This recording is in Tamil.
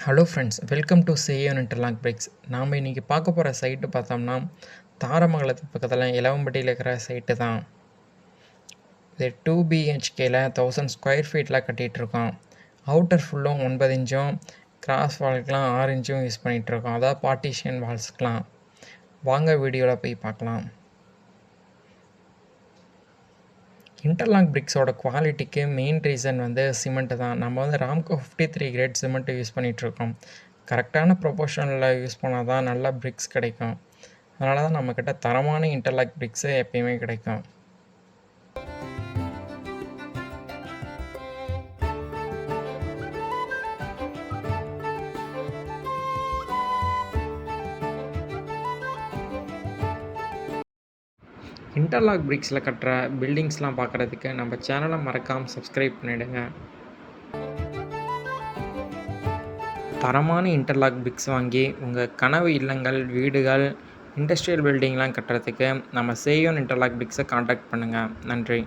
Hello friends, welcome to Seyon interlock bricks. நாம் இன்றைக்கி பார்க்க போகிற சைட்டு பார்த்தோம்னா, தாரமங்கலத்துக்கு பக்கத்தில் இலவம்பட்டியில் இருக்கிற சைட்டு தான். இது 2 BHKல 1000 ஸ்கொயர் ஃபீட்டில் கட்டிகிட்ருக்கோம். அவுட்டர் ஃபுல்லும் 9 இன்ச்சும், கிராஸ் வால்க்கெலாம் 6 இன்ச்சும் யூஸ் பண்ணிகிட்ருக்கோம். அதாவது பார்ட்டிஷன் வால்ஸ்க்கெலாம். வாங்க வீடியோவில் போய் பார்க்கலாம். இன்டர்லாக் பிரிக்ஸோட குவாலிட்டிக்கு மெயின் ரீசன் சிமெண்ட்டு தான். நம்ம ராம்கோ 53 கிரேட் சிமெண்ட்டு யூஸ் பண்ணிகிட்ருக்கோம். கரெக்டான ப்ரொபோர்ஷனில் யூஸ் பண்ணால் தான் நல்ல பிரிக்ஸ் கிடைக்கும். அதனால தான் நம்மக்கிட்ட தரமான இன்டர்லாக் பிரிக்ஸு எப்பயுமே கிடைக்கும். இன்டர்லாக் பிரிக்ஸில் கட்டுற பில்டிங்ஸ்லாம் பார்க்குறதுக்கு நம்ம சேனலை மறக்காமல் சப்ஸ்கிரைப் பண்ணிவிடுங்க. தரமான இன்டர்லாக் பிரிக்ஸ் வாங்கி உங்கள் கனவு இல்லங்கள், வீடுகள், இண்டஸ்ட்ரியல் பில்டிங்லாம் கட்டுறதுக்கு நம்ம சேயோன் இன்டர்லாக் பிரிக்ஸை காண்டாக்ட் பண்ணுங்கள். நன்றி.